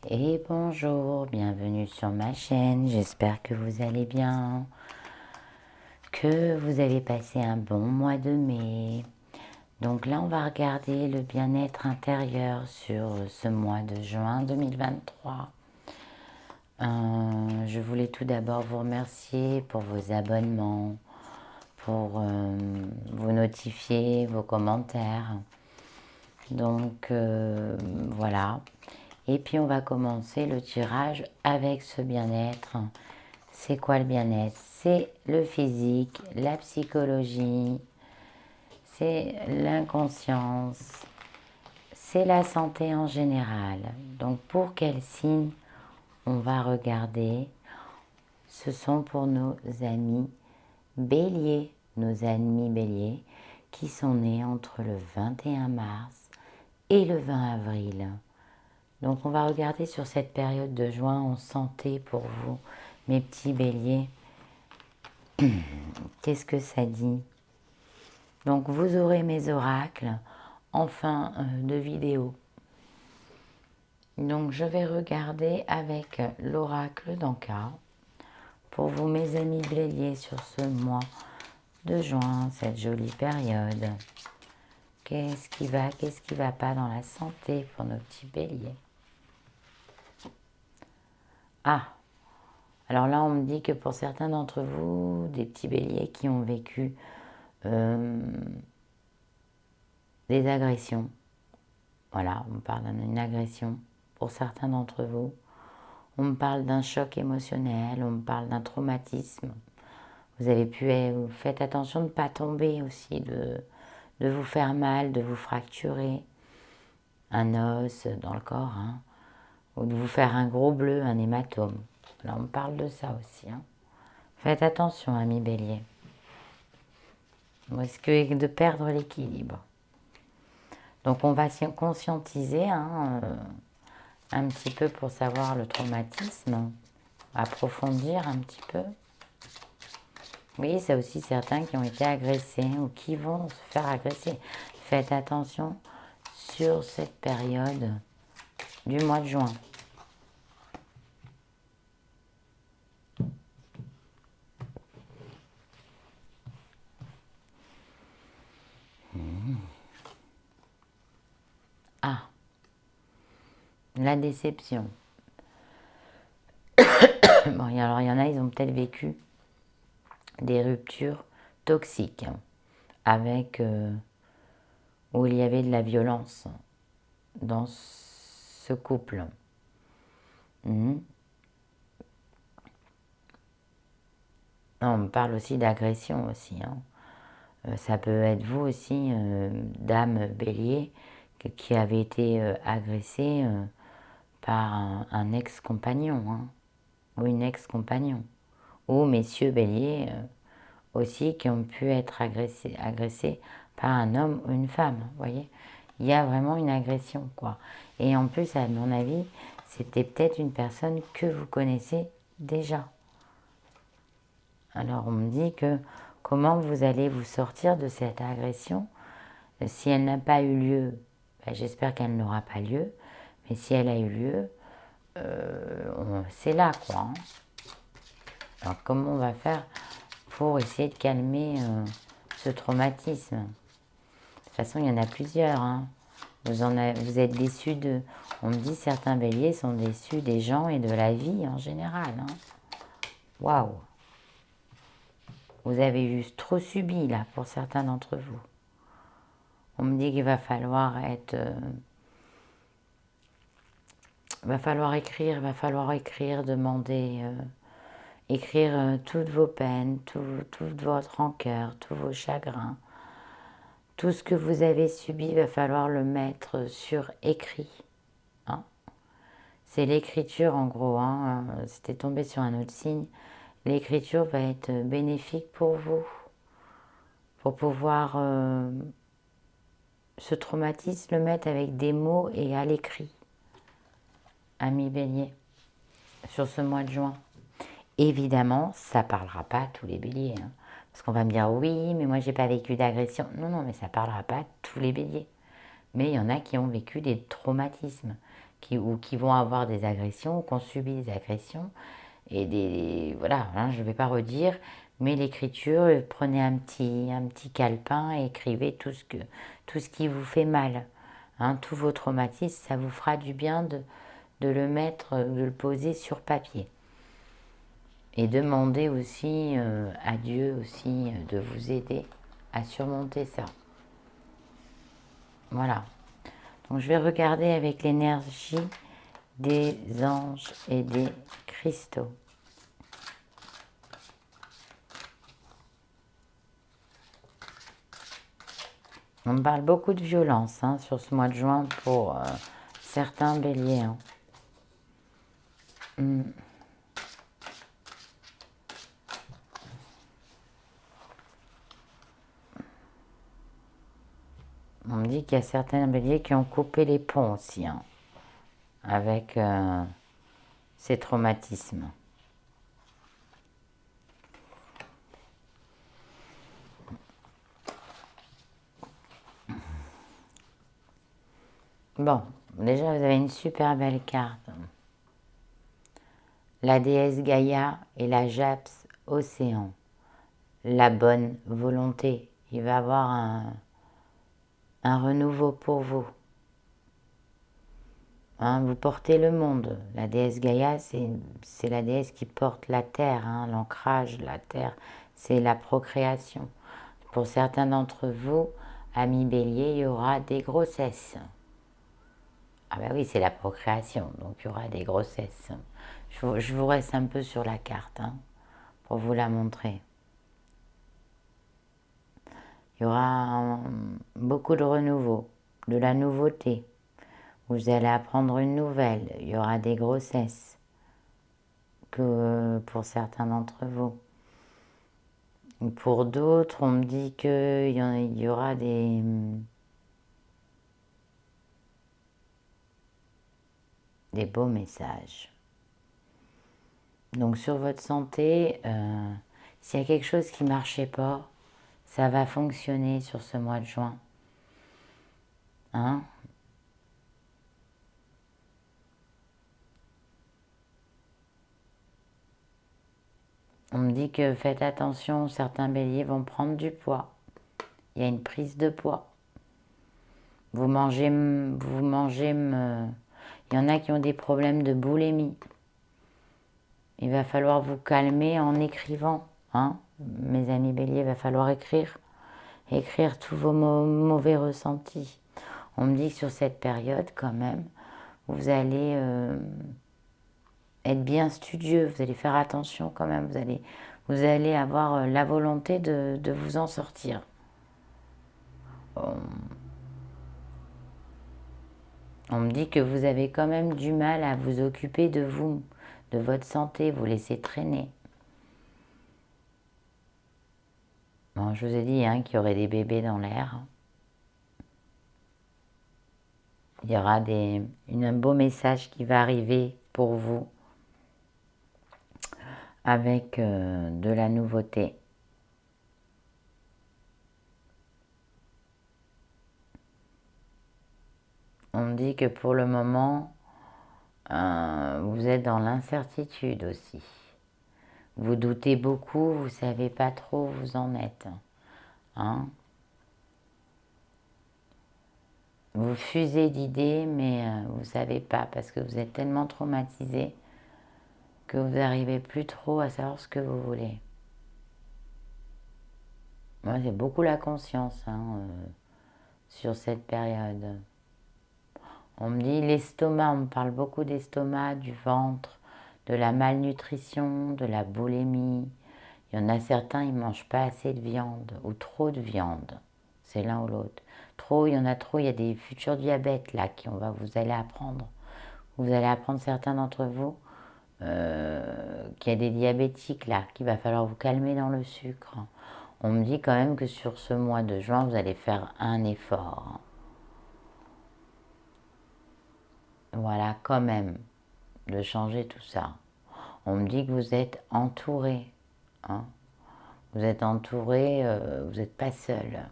Et bonjour, bienvenue sur ma chaîne, j'espère que vous allez bien, que vous avez passé un bon mois de mai. Donc là, on va regarder le bien-être intérieur sur ce mois de juin 2023. Je voulais tout d'abord vous remercier pour vos abonnements, pour vous notifier, vos commentaires. Donc voilà. Et puis on va commencer le tirage avec ce bien-être. C'est quoi le bien-être? C'est le physique, la psychologie, c'est l'inconscience, c'est la santé en général. Donc pour quel signe on va regarder? Ce sont pour nos amis béliers, nos amis béliers qui sont nés entre le 21 mars et le 20 avril. Donc on va regarder sur cette période de juin en santé pour vous, mes petits béliers. Qu'est-ce que ça dit? Donc vous aurez mes oracles en fin de vidéo. Donc je vais regarder avec l'oracle d'Anka pour vous mes amis béliers sur ce mois de juin, cette jolie période. Qu'est-ce qui va pas dans la santé pour nos petits béliers? Ah, alors là on me dit que pour certains d'entre vous, des petits béliers qui ont vécu des agressions, voilà, on me parle d'une agression pour certains d'entre vous. On me parle d'un choc émotionnel, on me parle d'un traumatisme. Vous avez pu, faites attention de ne pas tomber aussi, de vous faire mal, de vous fracturer un os dans le corps, hein, ou de vous faire un gros bleu, un hématome. Là, on me parle de ça aussi. Hein. Faites attention, amis bélier. On risque de perdre l'équilibre. Donc, on va s'y conscientiser, hein, un petit peu pour savoir le traumatisme, approfondir un petit peu. Oui, c'est aussi certains qui ont été agressés ou qui vont se faire agresser. Faites attention sur cette période du mois de juin. Ah, la déception. Bon, alors il y en a, ils ont peut-être vécu des ruptures toxiques avec où il y avait de la violence dans ce couple. Non, on me parle aussi d'agression aussi. Hein. Ça peut être vous aussi, dame bélier, qui avez été agressée par un ex-compagnon, hein, ou une ex-compagnon. Ou messieurs béliers aussi qui ont pu être agressés par un homme ou une femme, vous voyez. Il y a vraiment une agression, quoi. Et en plus, à mon avis, c'était peut-être une personne que vous connaissez déjà. Alors on me dit que comment vous allez vous sortir de cette agression si elle n'a pas eu lieu, ben, j'espère qu'elle n'aura pas lieu, mais si elle a eu lieu, c'est là quoi. Hein. Alors comment on va faire pour essayer de calmer ce traumatisme? De toute façon, il y en a plusieurs. Hein. Vous êtes déçus de... On me dit certains béliers sont déçus des gens et de la vie en général. Hein. Waouh! Vous avez juste trop subi là pour certains d'entre vous. On me dit qu'il va falloir être... va falloir écrire, demander... écrire toutes vos peines, toute votre rancœur, tous vos chagrins. Tout ce que vous avez subi, il va falloir le mettre sur écrit. Hein. C'est l'écriture en gros. Hein. C'était tombé sur un autre signe. L'écriture va être bénéfique pour vous. Pour pouvoir ce traumatisme le mettre avec des mots et à l'écrit. Ami bélier, sur ce mois de juin. Évidemment, ça ne parlera pas à tous les béliers. Hein. Parce qu'on va me dire, oui, mais moi, j'ai pas vécu d'agression. Non, non, mais ça ne parlera pas à tous les béliers. Mais il y en a qui ont vécu des traumatismes, ou qui vont avoir des agressions, ou qui ont subi des agressions. Et voilà, hein, je ne vais pas redire, mais l'écriture, prenez un petit calepin et écrivez tout ce qui vous fait mal. Hein, tous vos traumatismes, ça vous fera du bien de le mettre, de le poser sur papier. Et demandez aussi à Dieu aussi de vous aider à surmonter ça. Voilà. Donc je vais regarder avec l'énergie des anges et des cristaux. On me parle beaucoup de violence hein, sur ce mois de juin pour certains béliers. Hein. On me dit qu'il y a certains béliers qui ont coupé les ponts aussi hein, avec ces traumatismes. Bon, déjà vous avez une super belle carte. La déesse Gaïa et la Japs Océan. La bonne volonté. Il va y avoir un renouveau pour vous. Hein, vous portez le monde. La déesse Gaïa, c'est la déesse qui porte la terre, hein, l'ancrage, la terre, c'est la procréation. Pour certains d'entre vous, amis béliers, il y aura des grossesses. Ah ben oui, c'est la procréation, donc il y aura des grossesses. Je vous reste un peu sur la carte hein, pour vous la montrer. Il y aura beaucoup de renouveau, de la nouveauté. Vous allez apprendre une nouvelle. Il y aura des grossesses que pour certains d'entre vous. Pour d'autres, on me dit qu'il y aura des beaux messages. Donc sur votre santé, s'il y a quelque chose qui ne marchait pas, ça va fonctionner sur ce mois de juin. Hein? On me dit que faites attention, certains béliers vont prendre du poids. Il y a une prise de poids. Il y en a qui ont des problèmes de boulimie. Il va falloir vous calmer en écrivant. Hein? Mes amis béliers, il va falloir écrire. Écrire tous vos mauvais ressentis. On me dit que sur cette période, quand même, vous allez être bien studieux. Vous allez faire attention quand même. Vous allez avoir la volonté de vous en sortir. On me dit que vous avez quand même du mal à vous occuper de vous, de votre santé, vous laissez traîner. Bon, je vous ai dit hein, qu'il y aurait des bébés dans l'air. Il y aura un beau message qui va arriver pour vous avec de la nouveauté. On me dit que pour le moment, vous êtes dans l'incertitude aussi. Vous doutez beaucoup, vous ne savez pas trop où vous en êtes. Hein? Vous fusez d'idées, mais vous ne savez pas parce que vous êtes tellement traumatisé que vous n'arrivez plus trop à savoir ce que vous voulez. Moi, j'ai beaucoup la conscience hein, sur cette période. On me dit l'estomac, on me parle beaucoup d'estomac, du ventre, de la malnutrition, de la boulimie. Il y en a certains, ils ne mangent pas assez de viande ou trop de viande. C'est l'un ou l'autre. Trop, il y en a trop, il y a des futurs diabètes là vous allez apprendre. Vous allez apprendre certains d'entre vous qu'il y a des diabétiques là, qu'il va falloir vous calmer dans le sucre. On me dit quand même que sur ce mois de juin, vous allez faire un effort. Voilà, quand même, de changer tout ça. On me dit que vous êtes entouré. Hein. Vous êtes entouré, vous n'êtes pas seul.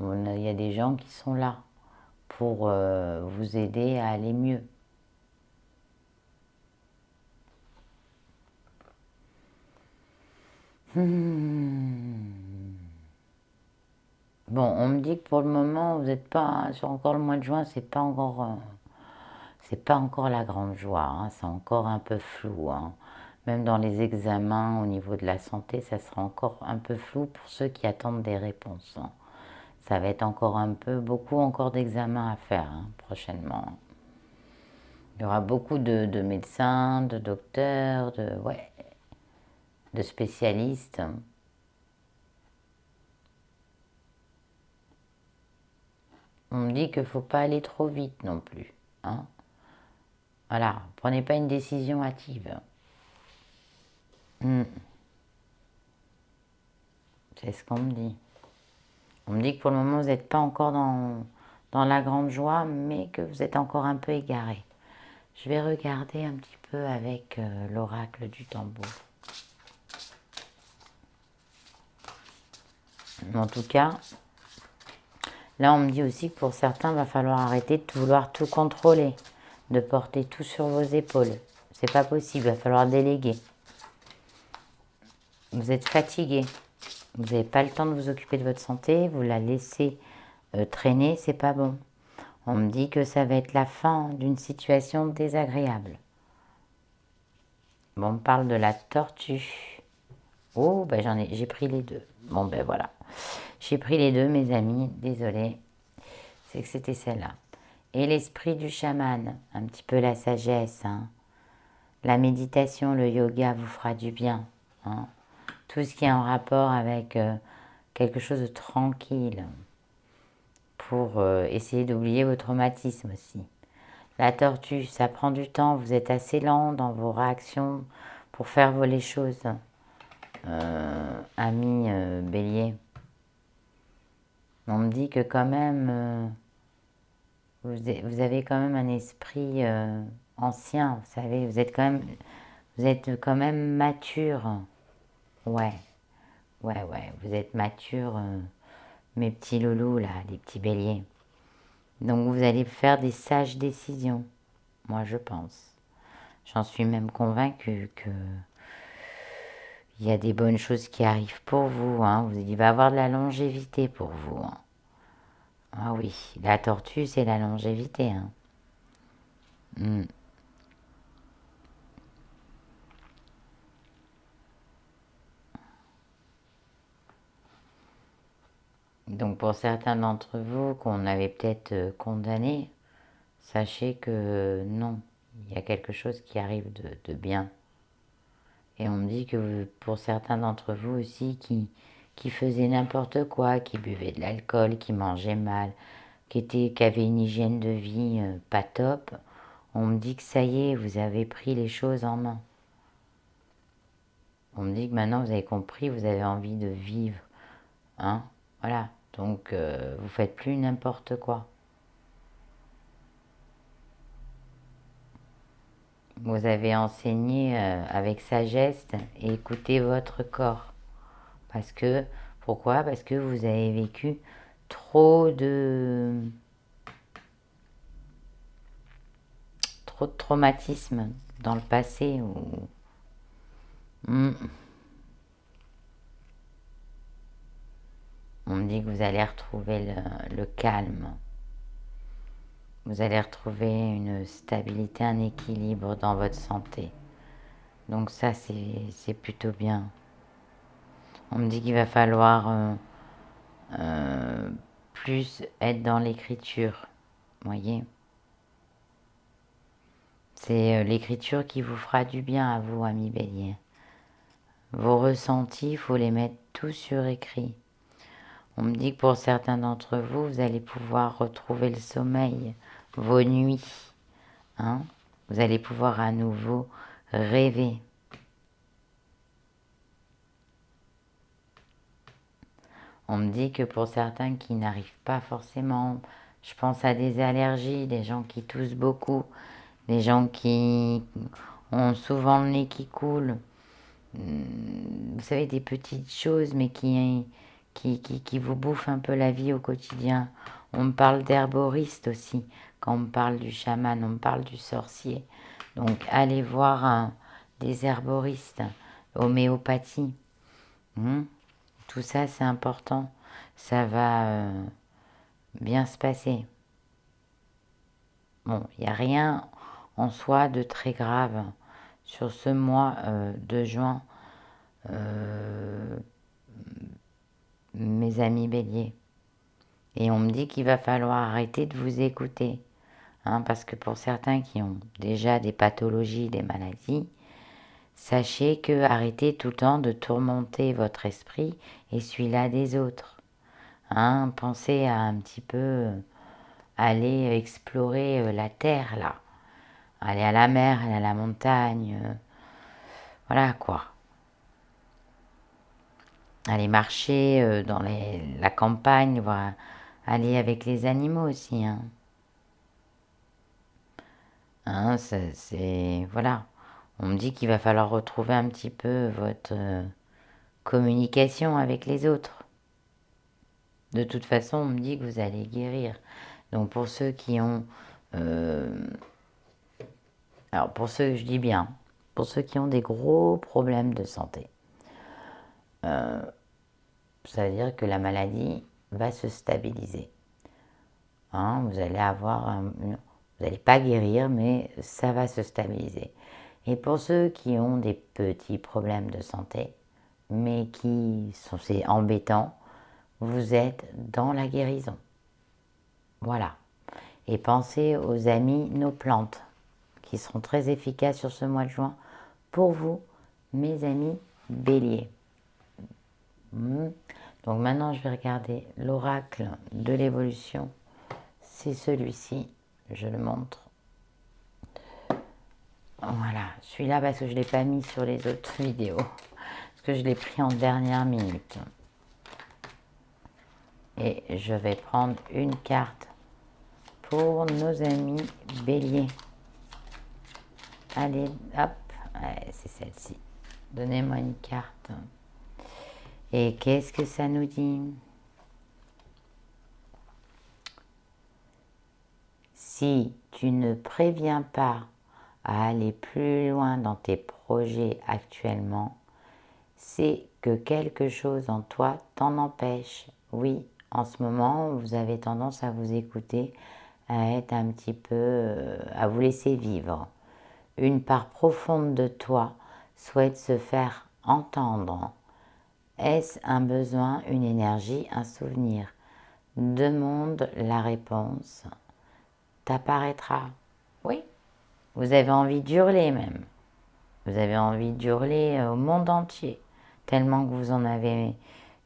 Il y a des gens qui sont là pour vous aider à aller mieux. Bon, on me dit que pour le moment, vous n'êtes pas sur encore le mois de juin, c'est pas encore la grande joie, hein, c'est encore un peu flou, hein. Même dans les examens au niveau de la santé, ça sera encore un peu flou pour ceux qui attendent des réponses, hein. Ça va être encore beaucoup encore d'examens à faire, hein, prochainement. Il y aura beaucoup de médecins, de docteurs, ouais, de spécialistes. On me dit qu'il ne faut pas aller trop vite non plus, hein. Voilà, prenez pas une décision hâtive. C'est ce qu'on me dit. On me dit que pour le moment, vous n'êtes pas encore dans la grande joie, mais que vous êtes encore un peu égaré. Je vais regarder un petit peu avec l'oracle du tambour. En tout cas, là, on me dit aussi que pour certains, il va falloir arrêter de vouloir tout contrôler, de porter tout sur vos épaules. C'est pas possible, il va falloir déléguer. Vous êtes fatigué, vous n'avez pas le temps de vous occuper de votre santé, vous la laissez traîner, c'est pas bon. On me dit que ça va être la fin d'une situation désagréable. Bon, on me parle de la tortue. Oh, ben j'ai pris les deux. Bon, ben voilà. J'ai pris les deux, mes amis. Désolée. C'est que c'était celle-là. Et l'esprit du chaman. Un petit peu la sagesse, hein. La méditation, le yoga vous fera du bien, hein. Tout ce qui est en rapport avec quelque chose de tranquille. Pour essayer d'oublier vos traumatismes aussi. La tortue, ça prend du temps. Vous êtes assez lent dans vos réactions pour faire les choses. Ami Bélier, on me dit que quand même, vous avez quand même un esprit ancien, vous savez, vous êtes quand même mature. Ouais, vous êtes mature, mes petits loulous là, les petits béliers. Donc vous allez faire des sages décisions, moi je pense. J'en suis même convaincue que il y a des bonnes choses qui arrivent pour vous, hein. Il va y avoir de la longévité pour vous, hein. Ah oui, la tortue, c'est la longévité, hein. Donc pour certains d'entre vous qu'on avait peut-être condamnés, sachez que non, il y a quelque chose qui arrive de bien. Et on me dit que pour certains d'entre vous aussi qui faisaient n'importe quoi, qui buvaient de l'alcool, qui mangeaient mal, qui avaient une hygiène de vie pas top, on me dit que ça y est, vous avez pris les choses en main. On me dit que maintenant vous avez compris, vous avez envie de vivre, hein, voilà. Donc vous faites plus n'importe quoi. Vous avez enseigné avec sagesse et écoutez votre corps. Pourquoi? Parce que vous avez vécu trop de traumatisme dans le passé. On me dit que vous allez retrouver le calme. Vous allez retrouver une stabilité, un équilibre dans votre santé. Donc ça, c'est plutôt bien. On me dit qu'il va falloir plus être dans l'écriture. Vous voyez? C'est l'écriture qui vous fera du bien à vous, amis Bélier. Vos ressentis, il faut les mettre tous sur écrit. On me dit que pour certains d'entre vous, vous allez pouvoir retrouver le sommeil, vos nuits, hein. Vous allez pouvoir à nouveau rêver. On me dit que pour certains qui n'arrivent pas forcément, je pense à des allergies, des gens qui toussent beaucoup, des gens qui ont souvent le nez qui coule. Vous savez, des petites choses, mais qui qui vous bouffe un peu la vie au quotidien. On me parle d'herboriste aussi. Quand on me parle du chaman, on me parle du sorcier. Donc allez voir des herboristes, homéopathie. Tout ça, c'est important. Ça va bien se passer. Bon, il n'y a rien en soi de très grave sur ce mois de juin, mes amis béliers. Et on me dit qu'il va falloir arrêter de vous écouter. Parce que pour certains qui ont déjà des pathologies, des maladies, sachez que arrêtez tout le temps de tourmenter votre esprit et celui-là des autres. Pensez à un petit peu aller explorer la terre, là. Aller à la mer, aller à la montagne. Voilà, quoi. Aller marcher dans la campagne, voilà. Aller avec les animaux aussi. Voilà. On me dit qu'il va falloir retrouver un petit peu votre communication avec les autres. De toute façon, on me dit que vous allez guérir. Donc pour ceux qui ont... alors pour ceux, je dis bien, pour ceux qui ont des gros problèmes de santé, ça veut dire que la maladie va se stabiliser. Vous allez avoir... vous n'allez pas guérir, mais ça va se stabiliser. Et pour ceux qui ont des petits problèmes de santé, mais qui sont c'est embêtant, vous êtes dans la guérison. Voilà. Et pensez aux amis, nos plantes, qui seront très efficaces sur ce mois de juin pour vous, mes amis béliers. Donc maintenant, je vais regarder l'oracle de l'évolution. C'est celui-ci, je le montre. Voilà, celui-là parce que je ne l'ai pas mis sur les autres vidéos. Parce que je l'ai pris en dernière minute. Et je vais prendre une carte pour nos amis béliers. Allez, hop, ouais, c'est celle-ci. Donnez-moi une carte. Et qu'est-ce que ça nous dit? Si tu ne préviens pas à aller plus loin dans tes projets actuellement, c'est que quelque chose en toi t'en empêche. Oui, en ce moment, vous avez tendance à vous écouter, à être un petit peu, à vous laisser vivre. Une part profonde de toi souhaite se faire entendre. Est-ce un besoin, une énergie, un souvenir? Demande la réponse. T'apparaîtra. Oui, vous avez envie d'hurler même. Vous avez envie d'hurler au monde entier, tellement que vous en avez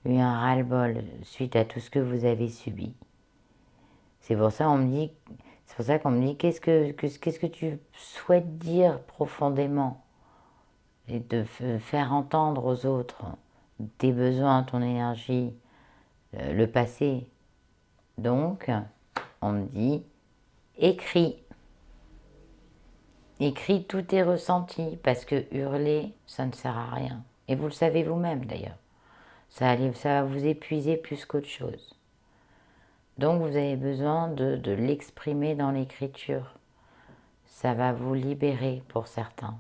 eu un ras-le-bol suite à tout ce que vous avez subi. C'est pour ça qu'on me dit qu'est-ce que tu souhaites dire profondément et de faire entendre aux autres tes besoins, ton énergie, le passé. Donc, on me dit écris. Écris tous tes ressentis, parce que hurler, ça ne sert à rien. Et vous le savez vous-même d'ailleurs. Ça va vous épuiser plus qu'autre chose. Donc vous avez besoin de l'exprimer dans l'écriture. Ça va vous libérer pour certains.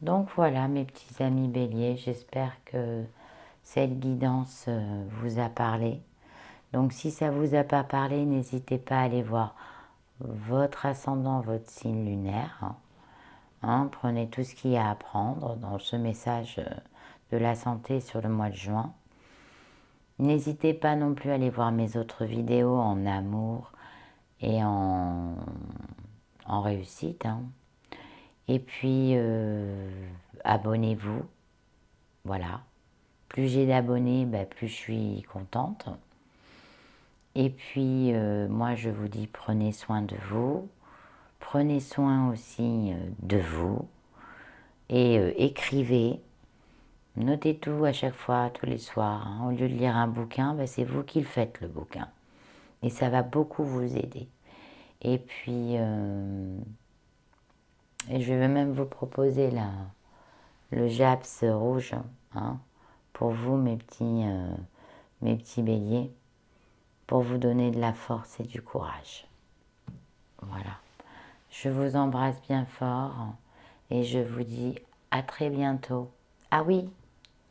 Donc voilà mes petits amis béliers, j'espère que cette guidance vous a parlé. Donc si ça ne vous a pas parlé, n'hésitez pas à aller voir votre ascendant, votre signe lunaire. Prenez tout ce qu'il y a à prendre dans ce message de la santé sur le mois de juin. N'hésitez pas non plus à aller voir mes autres vidéos en amour et en réussite. Et puis, abonnez-vous. Voilà. Plus j'ai d'abonnés, plus je suis contente. Et puis, moi, je vous dis, prenez soin de vous. Prenez soin aussi de vous. Et écrivez. Notez tout à chaque fois, tous les soirs. Au lieu de lire un bouquin, c'est vous qui le faites, le bouquin. Et ça va beaucoup vous aider. Et puis, et je vais même vous proposer le JAPS rouge, pour vous, mes petits béliers, pour vous donner de la force et du courage. Voilà. Je vous embrasse bien fort et je vous dis à très bientôt. Ah oui,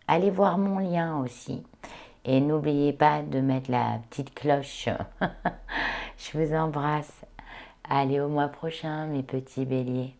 allez voir mon lien aussi. Et n'oubliez pas de mettre la petite cloche. Je vous embrasse. Allez au mois prochain, mes petits béliers.